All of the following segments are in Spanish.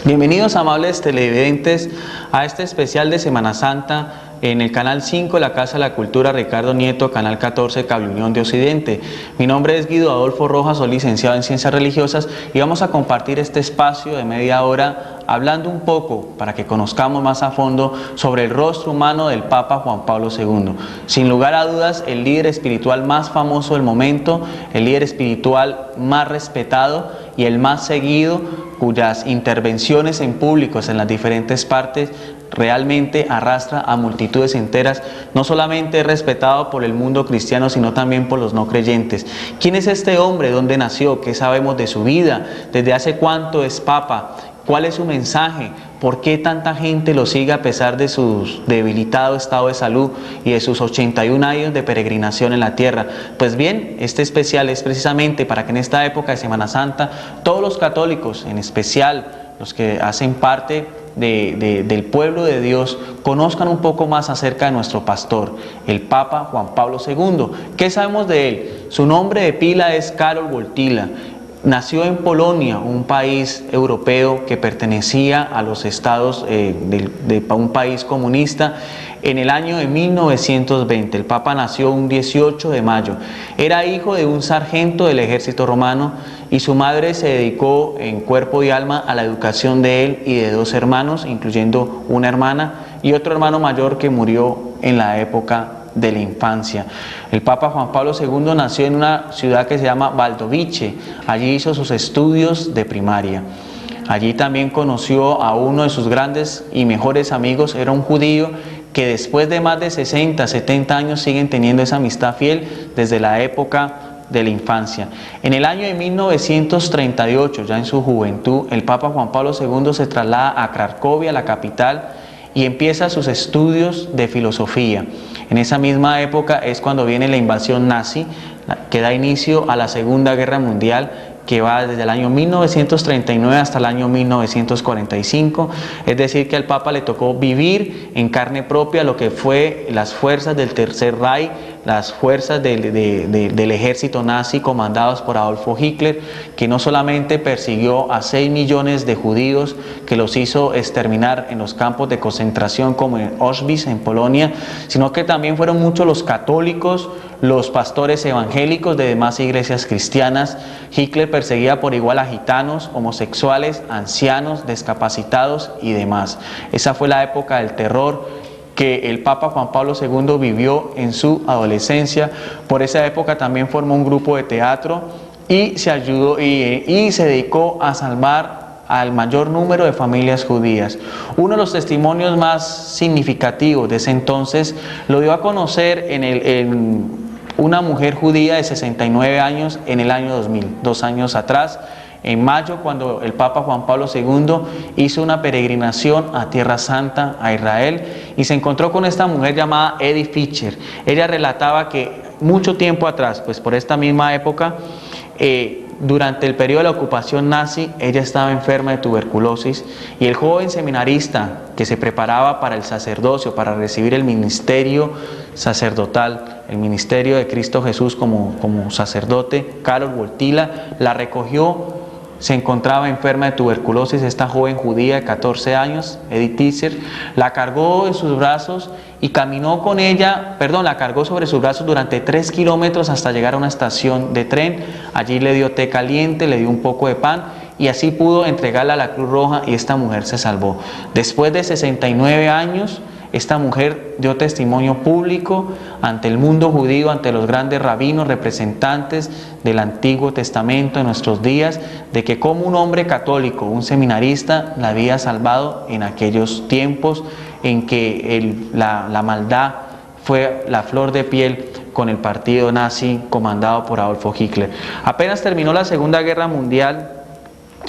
Bienvenidos, amables televidentes, a este especial de Semana Santa en el Canal 5, la Casa de la Cultura Ricardo Nieto, Canal 14, Cable Unión de Occidente. Mi nombre es Guido Adolfo Rojas, soy licenciado en Ciencias Religiosas y vamos a compartir este espacio de media hora hablando un poco para que conozcamos más a fondo sobre el rostro humano del Papa Juan Pablo II. Sin lugar a dudas, el líder espiritual más famoso del momento, el líder espiritual más respetado y el más seguido, cuyas intervenciones en públicos en las diferentes partes realmente arrastra a multitudes enteras. No solamente es respetado por el mundo cristiano, sino también por los no creyentes. ¿Quién es este hombre? ¿Dónde nació? ¿Qué sabemos de su vida? ¿Desde hace cuánto es Papa? ¿Cuál es su mensaje? ¿Por qué tanta gente lo sigue a pesar de su debilitado estado de salud y de sus 81 años de peregrinación en la tierra? Pues bien, este especial es precisamente para que en esta época de Semana Santa todos los católicos, en especial los que hacen parte del pueblo de Dios, conozcan un poco más acerca de nuestro pastor, el Papa Juan Pablo II. ¿Qué sabemos de él? Su nombre de pila es Karol Wojtyła. Nació en Polonia, un país europeo que pertenecía a los estados de un país comunista, en el año de 1920. El Papa nació un 18 de mayo. Era hijo de un sargento del ejército romano y su madre se dedicó en cuerpo y alma a la educación de él y de dos hermanos, incluyendo una hermana y otro hermano mayor que murió en la época de la infancia. El Papa Juan Pablo II nació en una ciudad que se llama Valdovice. Allí hizo sus estudios de primaria. Allí también conoció a uno de sus grandes y mejores amigos, era un judío que después de más de 60, 70 años siguen teniendo esa amistad fiel desde la época de la infancia. En el año de 1938, ya en su juventud, el Papa Juan Pablo II se traslada a Cracovia, la capital, y empieza sus estudios de filosofía. En esa misma época es cuando viene la invasión nazi, que da inicio a la Segunda Guerra Mundial, que va desde el año 1939 hasta el año 1945, es decir que al Papa le tocó vivir en carne propia lo que fue las fuerzas del Tercer Reich, las fuerzas del ejército nazi comandados por Adolfo Hitler, que no solamente persiguió a 6 millones de judíos, que los hizo exterminar en los campos de concentración como en Auschwitz, en Polonia, sino que también fueron muchos los católicos, los pastores evangélicos de demás iglesias cristianas. Hitler perseguía por igual a gitanos, homosexuales, ancianos, discapacitados y demás. Esa fue la época del terror que el Papa Juan Pablo II vivió en su adolescencia. Por esa época también formó un grupo de teatro y se ayudó y se dedicó a salvar al mayor número de familias judías. Uno de los testimonios más significativos de ese entonces lo dio a conocer en una mujer judía de 69 años en el año 2000, 2 años atrás, en mayo, cuando el Papa Juan Pablo II hizo una peregrinación a Tierra Santa, a Israel, y se encontró con esta mujer llamada Edith Fischer. Ella relataba que mucho tiempo atrás, pues por esta misma época, durante el periodo de la ocupación nazi, ella estaba enferma de tuberculosis y el joven seminarista que se preparaba para el sacerdocio, para recibir el ministerio sacerdotal, el ministerio de Cristo Jesús como sacerdote, Karol Wojtyła, la recogió. Se encontraba enferma de tuberculosis esta joven judía de 14 años, Edith Fischer, la cargó en sus brazos y caminó con ella, la cargó sobre sus brazos durante 3 kilómetros hasta llegar a una estación de tren. Allí le dio té caliente, le dio un poco de pan y así pudo entregarla a la Cruz Roja y esta mujer se salvó. Después de 69 años, esta mujer dio testimonio público ante el mundo judío, ante los grandes rabinos, representantes del Antiguo Testamento de nuestros días, de que como un hombre católico, un seminarista, la había salvado en aquellos tiempos en que la maldad fue la flor de piel con el partido nazi comandado por Adolfo Hitler. Apenas terminó la Segunda Guerra Mundial,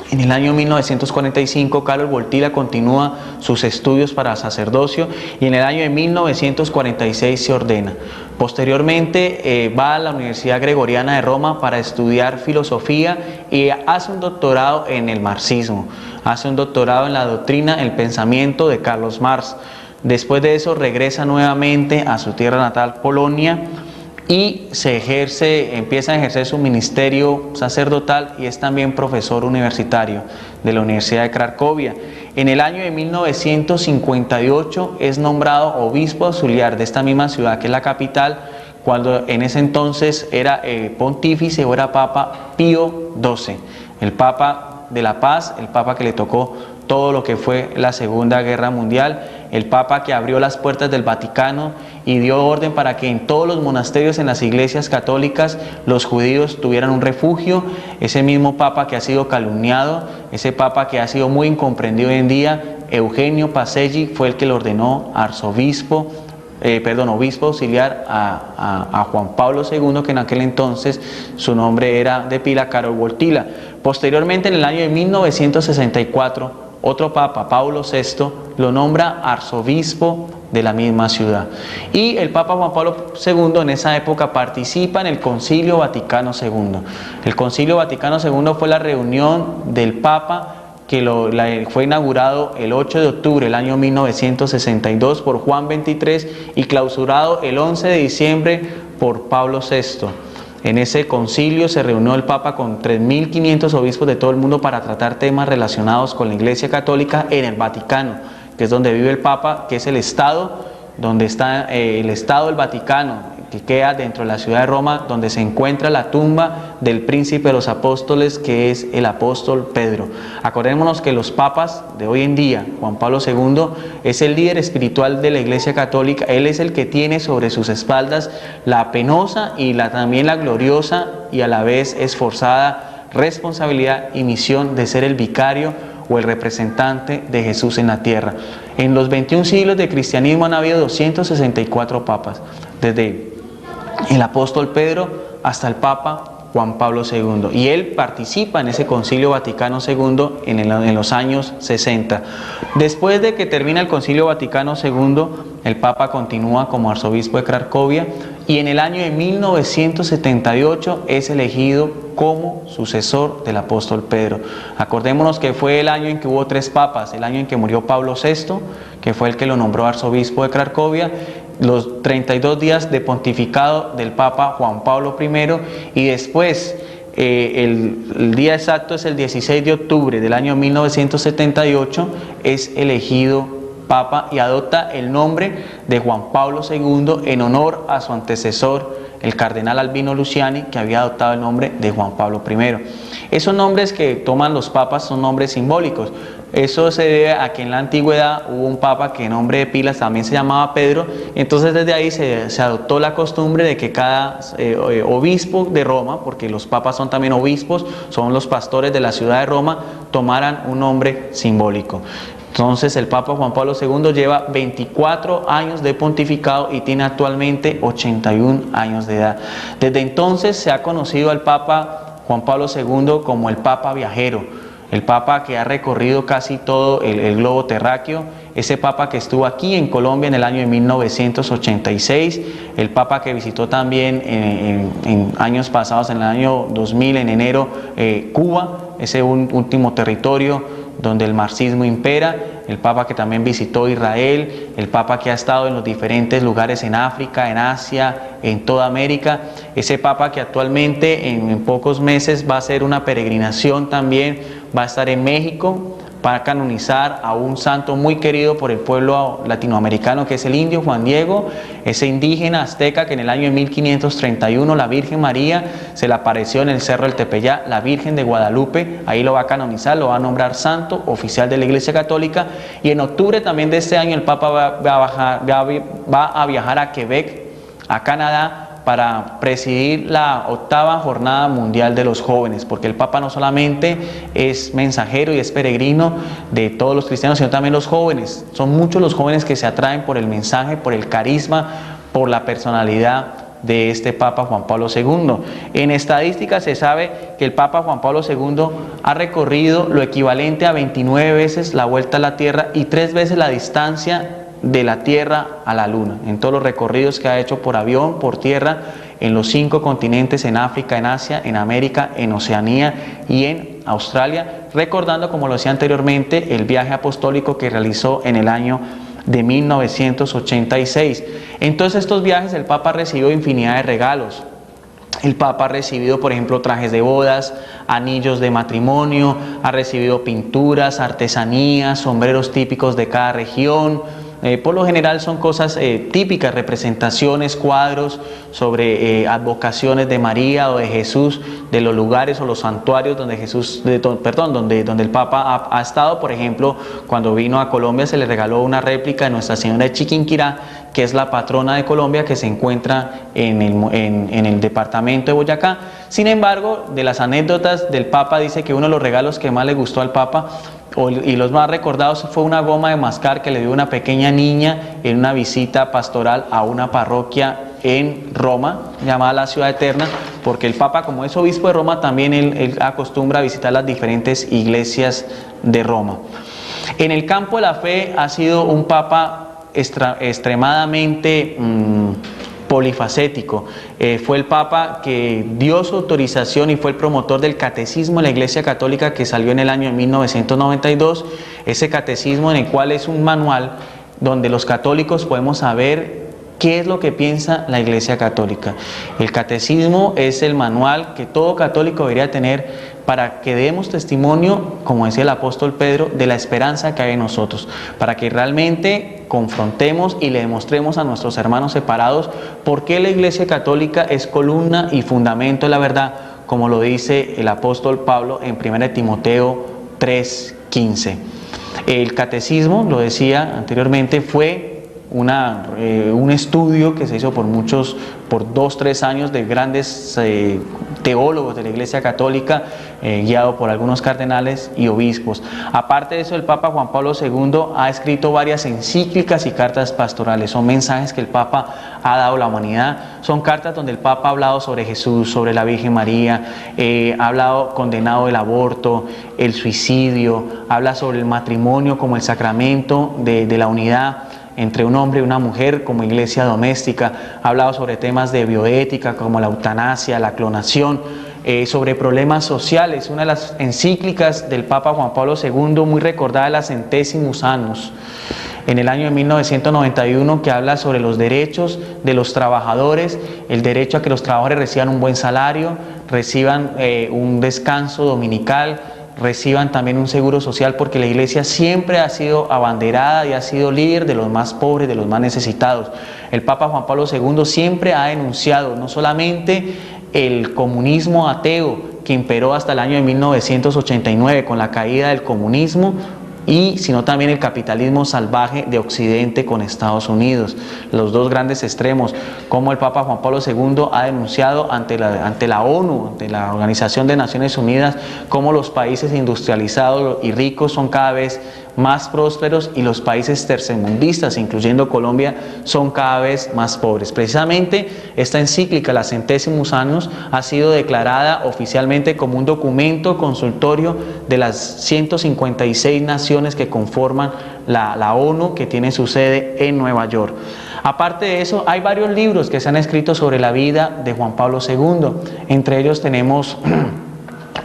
en el año 1945, Karol Wojtyła continúa sus estudios para sacerdocio y en el año de 1946 se ordena. Posteriormente va a la Universidad Gregoriana de Roma para estudiar filosofía y hace un doctorado en el marxismo, hace un doctorado en la doctrina, el pensamiento de Carlos Marx. Después de eso regresa nuevamente a su tierra natal, Polonia, y empieza a ejercer su ministerio sacerdotal y es también profesor universitario de la Universidad de Cracovia. En el año de 1958 es nombrado obispo auxiliar de esta misma ciudad, que es la capital, cuando en ese entonces era pontífice o era Papa Pío XII, el Papa de la Paz, el Papa que le tocó todo lo que fue la Segunda Guerra Mundial, el Papa que abrió las puertas del Vaticano y dio orden para que en todos los monasterios, en las iglesias católicas, los judíos tuvieran un refugio. Ese mismo Papa que ha sido calumniado, ese Papa que ha sido muy incomprendido hoy en día, Eugenio Pacelli, fue el que le ordenó obispo auxiliar a Juan Pablo II, que en aquel entonces su nombre era de pila Karol Wojtyła. Posteriormente, en el año de 1964, otro papa, Pablo VI, lo nombra arzobispo de la misma ciudad. Y el Papa Juan Pablo II en esa época participa en el Concilio Vaticano II. El Concilio Vaticano II fue la reunión del Papa que fue inaugurado el 8 de octubre del año 1962 por Juan XXIII y clausurado el 11 de diciembre por Pablo VI. En ese concilio se reunió el Papa con 3.500 obispos de todo el mundo para tratar temas relacionados con la Iglesia Católica en el Vaticano, que es donde vive el Papa, que es el Estado, donde está el Estado del Vaticano, que queda dentro de la ciudad de Roma, donde se encuentra la tumba del príncipe de los apóstoles, que es el apóstol Pedro. Acordémonos que los papas de hoy en día, Juan Pablo II, es el líder espiritual de la Iglesia Católica. Él es el que tiene sobre sus espaldas la penosa y también la gloriosa y a la vez esforzada responsabilidad y misión de ser el vicario o el representante de Jesús en la tierra. En los 21 siglos de cristianismo han habido 264 papas, desde el apóstol Pedro hasta el Papa Juan Pablo II, y él participa en ese Concilio Vaticano II en los años 60. Después de que termina el Concilio Vaticano II, el Papa continúa como arzobispo de Cracovia y en el año de 1978 es elegido como sucesor del apóstol Pedro. Acordémonos que fue el año en que hubo 3 papas: el año en que murió Pablo VI, que fue el que lo nombró arzobispo de Cracovia, los 32 días de pontificado del Papa Juan Pablo I, y después el día exacto es el 16 de octubre del año 1978, es elegido Papa y adopta el nombre de Juan Pablo II en honor a su antecesor, el cardenal Albino Luciani, que había adoptado el nombre de Juan Pablo I. Esos nombres que toman los papas son nombres simbólicos. Eso se debe a que en la antigüedad hubo un papa que en nombre de pilas también se llamaba Pedro, entonces desde ahí se adoptó la costumbre de que cada obispo de Roma, porque los papas son también obispos, son los pastores de la ciudad de Roma, tomaran un nombre simbólico. Entonces el Papa Juan Pablo II lleva 24 años de pontificado y tiene actualmente 81 años de edad. Desde entonces se ha conocido al Papa Juan Pablo II como el Papa viajero, el Papa que ha recorrido casi todo el globo terráqueo, ese Papa que estuvo aquí en Colombia en el año de 1986, el Papa que visitó también en años pasados, en el año 2000, en enero, Cuba, ese último territorio donde el marxismo impera, el Papa que también visitó Israel, el Papa que ha estado en los diferentes lugares en África, en Asia, en toda América, ese Papa que actualmente en pocos meses va a hacer una peregrinación también, va a estar en México para canonizar a un santo muy querido por el pueblo latinoamericano, que es el indio Juan Diego, ese indígena azteca que en el año de 1531 la Virgen María se le apareció en el Cerro del Tepeyá, la Virgen de Guadalupe, ahí lo va a canonizar, lo va a nombrar santo oficial de la Iglesia Católica, y en octubre también de este año el Papa va a viajar a Quebec, a Canadá, para presidir la 8ª Jornada Mundial de los Jóvenes, porque el Papa no solamente es mensajero y es peregrino de todos los cristianos, sino también los jóvenes. Son muchos los jóvenes que se atraen por el mensaje, por el carisma, por la personalidad de este Papa Juan Pablo II. En estadística se sabe que el Papa Juan Pablo II ha recorrido lo equivalente a 29 veces la vuelta a la Tierra y 3 veces la distancia de la Tierra a la Luna, en todos los recorridos que ha hecho por avión, por tierra, en los 5 continentes, en África, en Asia, en América, en Oceanía y en Australia, recordando, como lo decía anteriormente, el viaje apostólico que realizó en el año de 1986. En todos estos viajes el Papa recibió infinidad de regalos. El Papa ha recibido, por ejemplo, trajes de bodas, anillos de matrimonio, ha recibido pinturas, artesanías, sombreros típicos de cada región. Por lo general son cosas típicas, representaciones, cuadros sobre advocaciones de María o de Jesús, de los lugares o los santuarios donde donde el Papa ha estado. Por ejemplo, cuando vino a Colombia se le regaló una réplica de Nuestra Señora de Chiquinquirá, que es la patrona de Colombia, que se encuentra en el departamento de Boyacá. Sin embargo, de las anécdotas del Papa, dice que uno de los regalos que más le gustó al Papa y los más recordados fue una goma de mascar que le dio una pequeña niña en una visita pastoral a una parroquia en Roma, llamada la Ciudad Eterna, porque el Papa, como es obispo de Roma, también él acostumbra a visitar las diferentes iglesias de Roma. En el campo de la fe ha sido un Papa extremadamente polifacético. Fue el Papa que dio su autorización y fue el promotor del catecismo de la Iglesia Católica, que salió en el año de 1992. Ese catecismo, en el cual es un manual donde los católicos podemos saber qué es lo que piensa la Iglesia Católica. El catecismo es el manual que todo católico debería tener para que demos testimonio, como decía el apóstol Pedro, de la esperanza que hay en nosotros, para que realmente confrontemos y le demostremos a nuestros hermanos separados por qué la Iglesia Católica es columna y fundamento de la verdad, como lo dice el apóstol Pablo en 1 Timoteo 3:15. El catecismo, lo decía anteriormente, fue un estudio que se hizo por 2-3 años de grandes teólogos de la Iglesia Católica, guiado por algunos cardenales y obispos. Aparte de eso, el Papa Juan Pablo II ha escrito varias encíclicas y cartas pastorales. Son mensajes que el Papa ha dado a la humanidad. Son cartas donde el Papa ha hablado sobre Jesús, sobre la Virgen María, ha condenado el aborto, el suicidio, habla sobre el matrimonio como el sacramento de la unidad entre un hombre y una mujer como iglesia doméstica. Ha hablado sobre temas de bioética como la eutanasia, la clonación, sobre problemas sociales. Una de las encíclicas del Papa Juan Pablo II, muy recordada, es la Centesimus Annus, en el año de 1991, que habla sobre los derechos de los trabajadores, el derecho a que los trabajadores reciban un buen salario, reciban un descanso dominical, reciban también un seguro social, porque la Iglesia siempre ha sido abanderada y ha sido líder de los más pobres, de los más necesitados. El Papa Juan Pablo II siempre ha denunciado no solamente el comunismo ateo que imperó hasta el año de 1989 con la caída del comunismo, sino también el capitalismo salvaje de Occidente con Estados Unidos, los dos grandes extremos, como el Papa Juan Pablo II ha denunciado ante la ONU, ante la Organización de Naciones Unidas, cómo los países industrializados y ricos son cada vez más prósperos y los países tercermundistas, incluyendo Colombia, son cada vez más pobres. Precisamente esta encíclica, la Centesimus Annus, ha sido declarada oficialmente como un documento consultorio de las 156 naciones que conforman la ONU, que tiene su sede en Nueva York. Aparte de eso, hay varios libros que se han escrito sobre la vida de Juan Pablo II. Entre ellos tenemos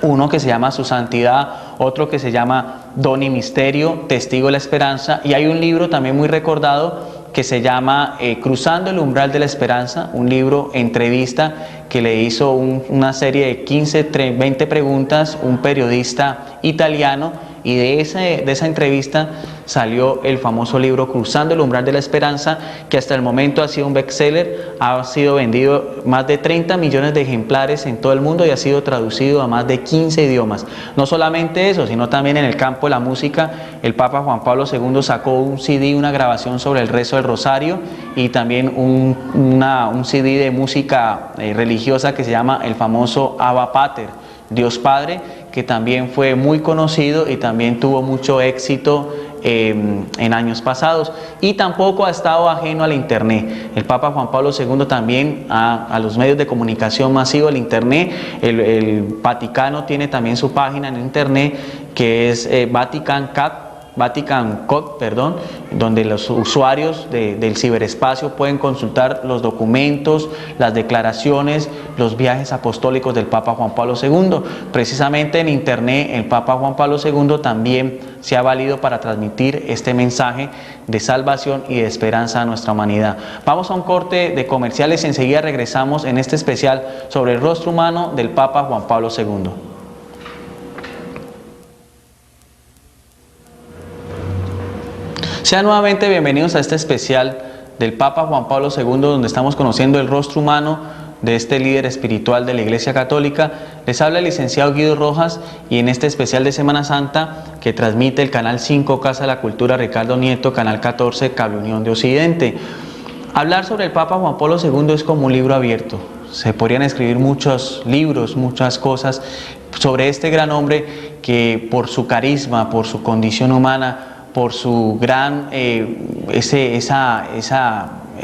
uno que se llama Su Santidad, otro que se llama Don y Misterio, Testigo de la Esperanza, y hay un libro también muy recordado que se llama Cruzando el Umbral de la Esperanza, un libro entrevista que le hizo una serie de 20 preguntas un periodista italiano, y de esa entrevista salió el famoso libro Cruzando el Umbral de la Esperanza, que hasta el momento ha sido un bestseller, ha sido vendido más de 30 millones de ejemplares en todo el mundo y ha sido traducido a más de 15 idiomas. No solamente eso, sino también en el campo de la música, el Papa Juan Pablo II sacó un CD, una grabación sobre el rezo del rosario, y también un CD de música religiosa que se llama el famoso Abba Pater, Dios Padre, que también fue muy conocido y también tuvo mucho éxito en años pasados, y tampoco ha estado ajeno al internet. El Papa Juan Pablo II también a los medios de comunicación masivo, el internet. El Vaticano tiene también su página en internet, que es Vatican Cat, Vatican Code, donde los usuarios del ciberespacio pueden consultar los documentos, las declaraciones, los viajes apostólicos del Papa Juan Pablo II. Precisamente en Internet el Papa Juan Pablo II también se ha valido para transmitir este mensaje de salvación y de esperanza a nuestra humanidad. Vamos a un corte de comerciales y enseguida regresamos en este especial sobre el rostro humano del Papa Juan Pablo II. Sean nuevamente bienvenidos a este especial del Papa Juan Pablo II, donde estamos conociendo el rostro humano de este líder espiritual de la Iglesia Católica. Les habla el licenciado Guido Rojas y en este especial de Semana Santa que transmite el Canal 5 Casa de la Cultura Ricardo Nieto, Canal 14 Cable Unión de Occidente. Hablar sobre el Papa Juan Pablo II es como un libro abierto. Se podrían escribir muchos libros, muchas cosas sobre este gran hombre que por su carisma, por su condición humana, por su gran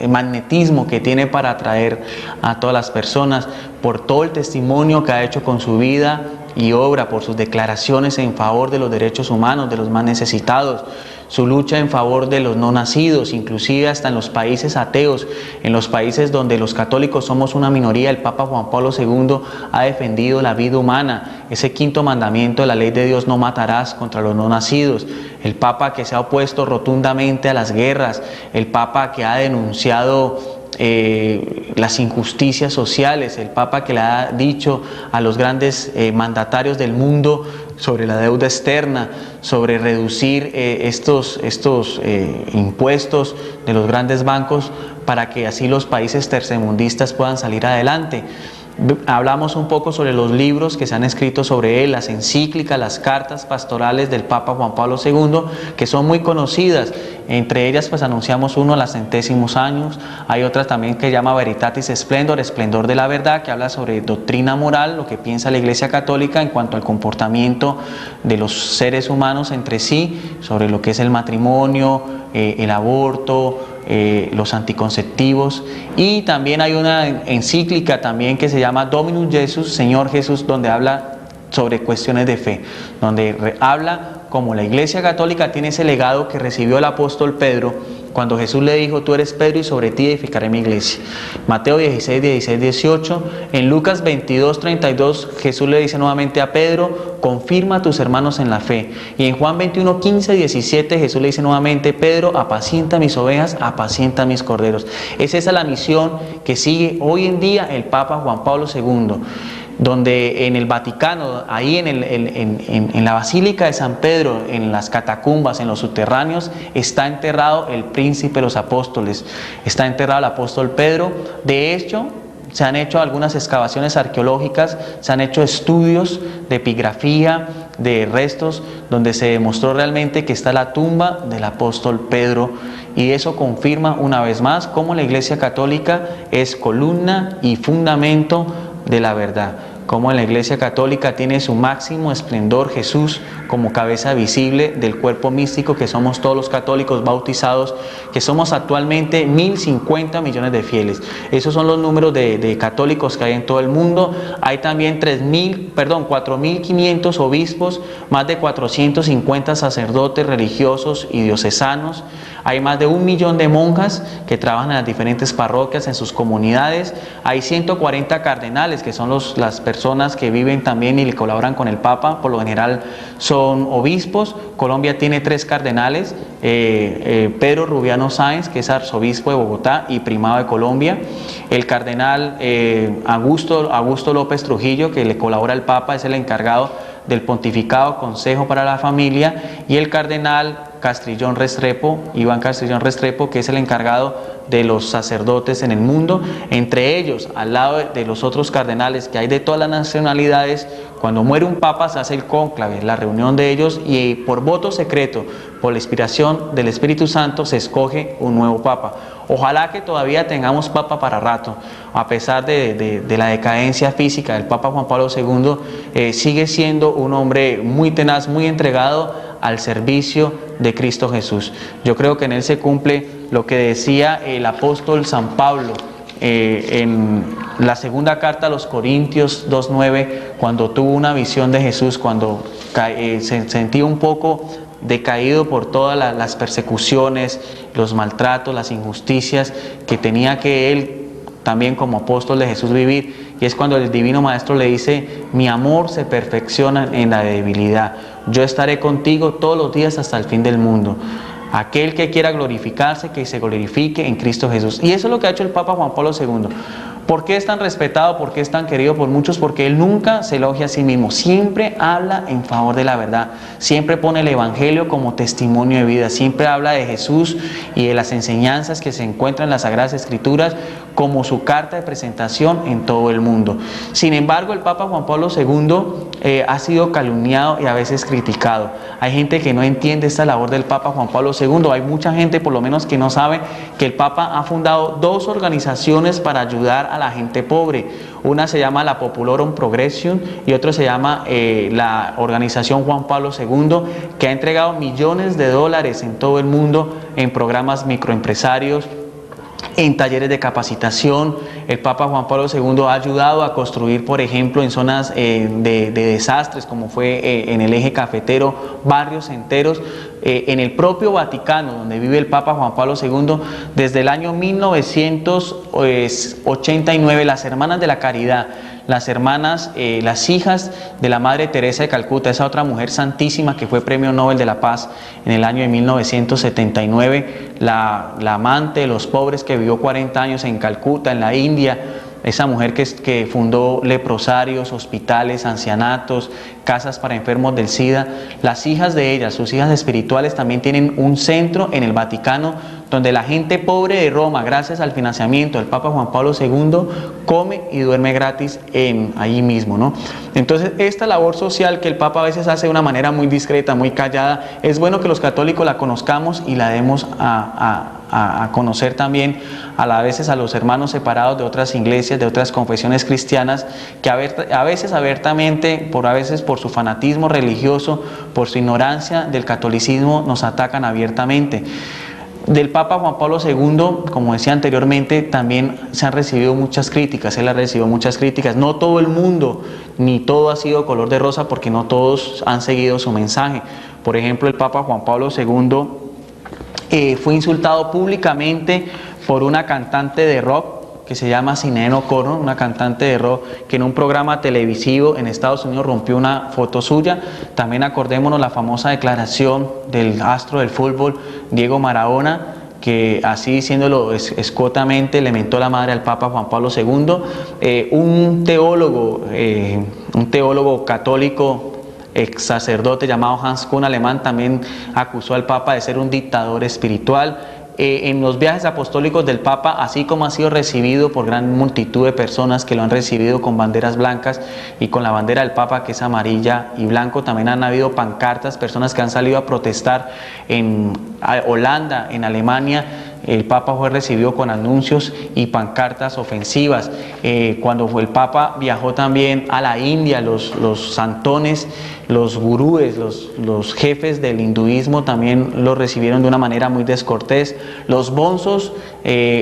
magnetismo que tiene para atraer a todas las personas, por todo el testimonio que ha hecho con su vida y obra, por sus declaraciones en favor de los derechos humanos, de los más necesitados, su lucha en favor de los no nacidos, inclusive hasta en los países ateos, en los países donde los católicos somos una minoría. El Papa Juan Pablo II ha defendido la vida humana, ese quinto mandamiento de la ley de Dios: no matarás, contra los no nacidos. El Papa que se ha opuesto rotundamente a las guerras, el Papa que ha denunciado las injusticias sociales, el Papa que le ha dicho a los grandes mandatarios del mundo sobre la deuda externa, sobre reducir estos impuestos de los grandes bancos para que así los países tercermundistas puedan salir adelante. Hablamos un poco sobre los libros que se han escrito sobre él, las encíclicas, las cartas pastorales del Papa Juan Pablo II, que son muy conocidas. Entre ellas pues anunciamos uno, los centésimos años. Hay otra también que llama Veritatis Splendor, esplendor de la verdad, que habla sobre doctrina moral, lo que piensa la Iglesia Católica en cuanto al comportamiento de los seres humanos entre sí, sobre lo que es el matrimonio, el aborto, los anticonceptivos. Y también hay una encíclica también que se llama Dominus Jesus, Señor Jesús, donde habla sobre cuestiones de fe, donde habla como la Iglesia Católica tiene ese legado que recibió el apóstol Pedro cuando Jesús le dijo: tú eres Pedro y sobre ti edificaré mi iglesia. Mateo 16, 16, 18. En Lucas 22, 32 Jesús le dice nuevamente a Pedro: confirma a tus hermanos en la fe. Y en Juan 21, 15, 17 Jesús le dice nuevamente: Pedro, apacienta mis ovejas, apacienta mis corderos. Es esa la misión que sigue hoy en día el Papa Juan Pablo II, donde en el Vaticano, ahí en la Basílica de San Pedro, en las catacumbas, en los subterráneos, está enterrado el príncipe de los apóstoles, está enterrado el apóstol Pedro. De hecho, se han hecho algunas excavaciones arqueológicas, se han hecho estudios de epigrafía, de restos, donde se demostró realmente que está la tumba del apóstol Pedro, y eso confirma una vez más cómo la Iglesia Católica es columna y fundamento de la verdad, como en la Iglesia Católica tiene su máximo esplendor Jesús como cabeza visible del cuerpo místico que somos todos los católicos bautizados, que somos actualmente 1.050 millones de fieles. Esos son los números de católicos que hay en todo el mundo. Hay también 4.500 obispos, más de 450 sacerdotes religiosos y diocesanos. Hay más de 1 millón de monjas que trabajan en las diferentes parroquias, en sus comunidades. Hay 140 cardenales, que son las personas que viven también y le colaboran con el Papa. Por lo general son obispos. Colombia tiene 3 cardenales. Pedro Rubiano Sáenz, que es arzobispo de Bogotá y primado de Colombia. El cardenal Augusto López Trujillo, que le colabora al Papa, es el encargado del Pontificado Consejo para la Familia. Y el cardenal Castrillón Restrepo, Iván Castrillón Restrepo, que es el encargado de los sacerdotes en el mundo. Entre ellos, al lado de los otros cardenales que hay de todas las nacionalidades, cuando muere un papa se hace el cónclave, la reunión de ellos, y por voto secreto, por la inspiración del Espíritu Santo, se escoge un nuevo papa. Ojalá que todavía tengamos papa para rato, a pesar de la decadencia física del Papa Juan Pablo II, sigue siendo un hombre muy tenaz, muy entregado al servicio de Cristo Jesús. Yo creo que en él se cumple lo que decía el apóstol San Pablo en la segunda carta a los Corintios 2:9, cuando tuvo una visión de Jesús, cuando se sentía un poco decaído por todas las persecuciones, los maltratos, las injusticias que tenía que él también como apóstol de Jesús vivir, y es cuando el Divino Maestro le dice: mi amor se perfecciona en la debilidad, yo estaré contigo todos los días hasta el fin del mundo. Aquel que quiera glorificarse, que se glorifique en Cristo Jesús. Y eso es lo que ha hecho el Papa Juan Pablo II. ¿Por qué es tan respetado? ¿Por qué es tan querido por muchos? Porque él nunca se elogia a sí mismo, siempre habla en favor de la verdad, siempre pone el Evangelio como testimonio de vida, siempre habla de Jesús y de las enseñanzas que se encuentran en las Sagradas Escrituras como su carta de presentación en todo el mundo. Sin embargo, el Papa Juan Pablo II ha sido calumniado y a veces criticado. Hay gente que no entiende esta labor del Papa Juan Pablo II, hay mucha gente por lo menos que no sabe que el Papa ha fundado dos organizaciones para ayudar a la gente pobre. Una se llama la Populorum Progressium y otra se llama la organización Juan Pablo II, que ha entregado millones de dólares en todo el mundo en programas microempresarios, en talleres de capacitación. El Papa Juan Pablo II ha ayudado a construir, por ejemplo, en zonas de desastres, como fue en el eje cafetero, barrios enteros. En el propio Vaticano, donde vive el Papa Juan Pablo II, desde el año 1989, las Hermanas de la Caridad, las hermanas, las hijas de la Madre Teresa de Calcuta, esa otra mujer santísima que fue Premio Nobel de la Paz en el año de 1979, la amante de los pobres que vivió 40 años en Calcuta, en la India, esa mujer que fundó leprosarios, hospitales, ancianatos, casas para enfermos del SIDA. Las hijas de ellas, sus hijas espirituales, también tienen un centro en el Vaticano donde la gente pobre de Roma, gracias al financiamiento del Papa Juan Pablo II, come y duerme gratis allí mismo, ¿no? Entonces, esta labor social que el Papa a veces hace de una manera muy discreta, muy callada, es bueno que los católicos la conozcamos y la demos a conocer también a veces a los hermanos separados de otras iglesias, de otras confesiones cristianas, que a veces abiertamente, a veces por su fanatismo religioso, por su ignorancia del catolicismo, nos atacan abiertamente. Del Papa Juan Pablo II, como decía anteriormente, también se han recibido muchas críticas, él ha recibido muchas críticas. No todo el mundo, ni todo ha sido color de rosa, porque no todos han seguido su mensaje. Por ejemplo, el Papa Juan Pablo II fue insultado públicamente por una cantante de rock que se llama Sinéad O'Connor, una cantante de rock que en un programa televisivo en Estados Unidos rompió una foto suya. También acordémonos la famosa declaración del astro del fútbol, Diego Maradona, que así diciéndolo escuetamente le mentó la madre al Papa Juan Pablo II. Un teólogo católico, ex sacerdote llamado Hans Kuhn, alemán, también acusó al Papa de ser un dictador espiritual. En los viajes apostólicos del Papa, así como ha sido recibido por gran multitud de personas que lo han recibido con banderas blancas y con la bandera del Papa, que es amarilla y blanco, también han habido pancartas, personas que han salido a protestar en Holanda, en Alemania. El Papa fue recibido con anuncios y pancartas ofensivas. Cuando el Papa viajó también a la India, los santones, los gurúes, los jefes del hinduismo también lo recibieron de una manera muy descortés. Los bonzos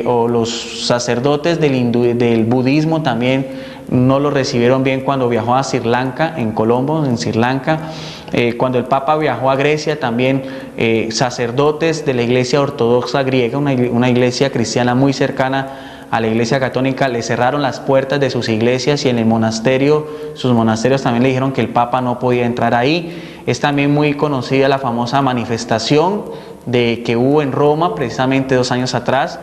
o los sacerdotes del budismo también no lo recibieron bien cuando viajó a Sri Lanka, en Colombo, en Sri Lanka. Cuando el Papa viajó a Grecia, también sacerdotes de la Iglesia Ortodoxa griega, una iglesia cristiana muy cercana a la Iglesia Católica, le cerraron las puertas de sus iglesias, y en sus monasterios también le dijeron que el Papa no podía entrar ahí. Es también muy conocida la famosa manifestación que hubo en Roma precisamente 2 años atrás,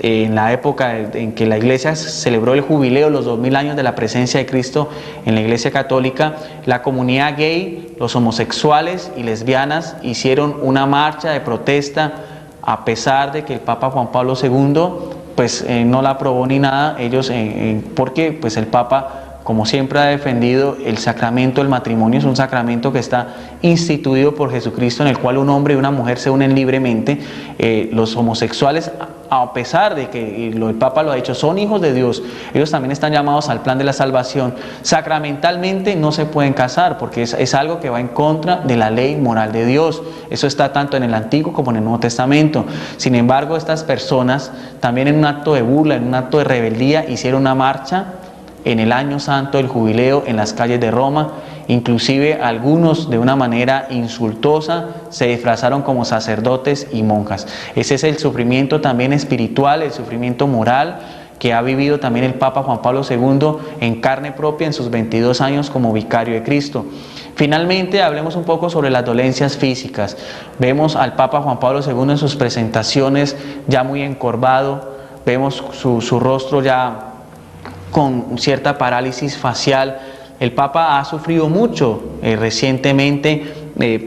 en la época en que la Iglesia celebró el jubileo, los 2000 años de la presencia de Cristo en la Iglesia Católica. La comunidad gay, los homosexuales y lesbianas hicieron una marcha de protesta, a pesar de que el Papa Juan Pablo II no la aprobó ni nada. Ellos, porque pues el Papa, como siempre ha defendido, el sacramento del matrimonio es un sacramento que está instituido por Jesucristo, en el cual un hombre y una mujer se unen libremente. Los homosexuales, a pesar de que el Papa lo ha dicho, son hijos de Dios, ellos también están llamados al plan de la salvación. Sacramentalmente no se pueden casar, porque es algo que va en contra de la ley moral de Dios. Eso está tanto en el Antiguo como en el Nuevo Testamento. Sin embargo, estas personas también, en un acto de burla, en un acto de rebeldía, hicieron una marcha en el año santo del jubileo en las calles de Roma, inclusive algunos de una manera insultosa se disfrazaron como sacerdotes y monjas. Ese es el sufrimiento también espiritual, el sufrimiento moral que ha vivido también el Papa Juan Pablo II en carne propia en sus 22 años como vicario de Cristo. Finalmente, hablemos un poco sobre las dolencias físicas. Vemos al Papa Juan Pablo II en sus presentaciones ya muy encorvado, vemos su rostro ya con cierta parálisis facial. El Papa ha sufrido mucho recientemente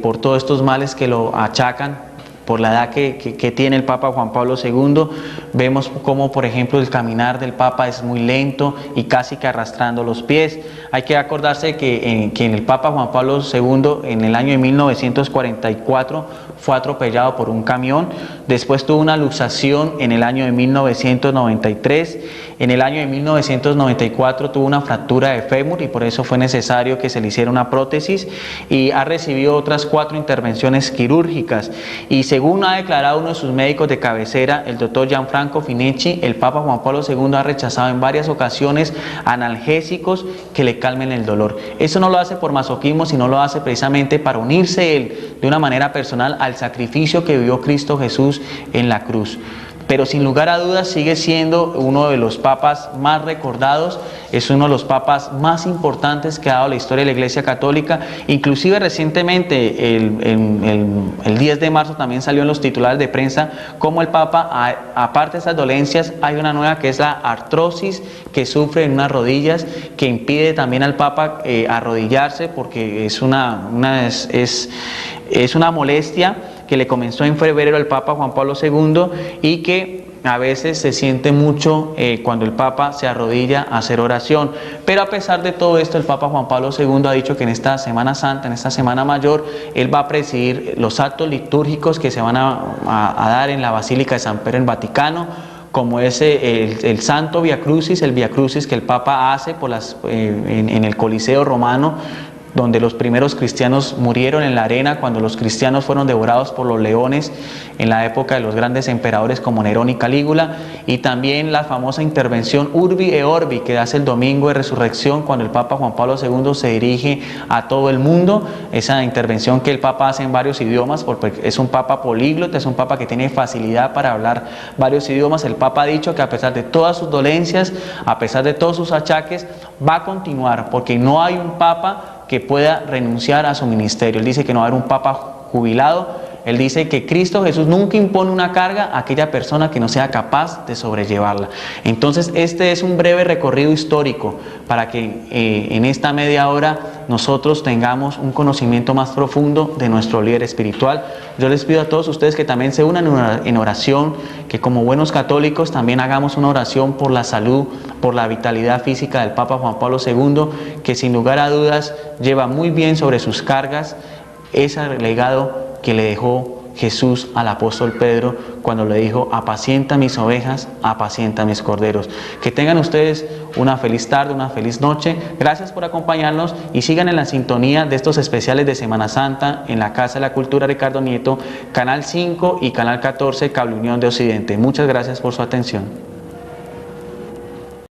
por todos estos males que lo achacan, por la edad que tiene el Papa Juan Pablo II. Vemos como, por ejemplo, el caminar del Papa es muy lento y casi que arrastrando los pies. Hay que acordarse que el Papa Juan Pablo II en el año de 1944 fue atropellado por un camión, después tuvo una luxación en el año de 1993, en el año de 1994 tuvo una fractura de fémur y por eso fue necesario que se le hiciera una prótesis, y ha recibido otras 4 intervenciones quirúrgicas. Y según ha declarado uno de sus médicos de cabecera, el doctor Gianfranco Finecchi, el Papa Juan Pablo II ha rechazado en varias ocasiones analgésicos que le calmen el dolor. Eso no lo hace por masoquismo, sino lo hace precisamente para unirse él de una manera personal al sacrificio que vivió Cristo Jesús en la cruz. Pero sin lugar a dudas sigue siendo uno de los papas más recordados, es uno de los papas más importantes que ha dado la historia de la Iglesia Católica. Inclusive recientemente, el 10 de marzo también salió en los titulares de prensa como el Papa, aparte de esas dolencias, hay una nueva que es la artrosis que sufre en unas rodillas, que impide también al Papa arrodillarse, porque es una molestia que le comenzó en febrero al Papa Juan Pablo II y que a veces se siente mucho cuando el Papa se arrodilla a hacer oración. Pero a pesar de todo esto, el Papa Juan Pablo II ha dicho que en esta Semana Santa, en esta Semana Mayor, él va a presidir los actos litúrgicos que se van a dar en la Basílica de San Pedro en Vaticano, como es el Santo Via Crucis, el Via Crucis que el Papa hace en el Coliseo Romano, donde los primeros cristianos murieron en la arena cuando los cristianos fueron devorados por los leones en la época de los grandes emperadores como Nerón y Calígula, y también la famosa intervención Urbi et Orbi que hace el domingo de resurrección cuando el Papa Juan Pablo II se dirige a todo el mundo. Esa intervención que el Papa hace en varios idiomas, porque es un Papa políglota, es un Papa que tiene facilidad para hablar varios idiomas. El Papa ha dicho que a pesar de todas sus dolencias, a pesar de todos sus achaques, va a continuar, porque no hay un Papa que pueda renunciar a su ministerio. Él dice que no va a haber un Papa jubilado. Él dice que Cristo Jesús nunca impone una carga a aquella persona que no sea capaz de sobrellevarla. Entonces este es un breve recorrido histórico para que en esta media hora nosotros tengamos un conocimiento más profundo de nuestro líder espiritual. Yo les pido a todos ustedes que también se unan en oración, que como buenos católicos también hagamos una oración por la salud, por la vitalidad física del Papa Juan Pablo II, que sin lugar a dudas lleva muy bien sobre sus cargas ese legado que le dejó Jesús al apóstol Pedro cuando le dijo: apacienta mis ovejas, apacienta mis corderos. Que tengan ustedes una feliz tarde, una feliz noche. Gracias por acompañarnos y sigan en la sintonía de estos especiales de Semana Santa en la Casa de la Cultura Ricardo Nieto, Canal 5 y Canal 14, Cable Unión de Occidente. Muchas gracias por su atención.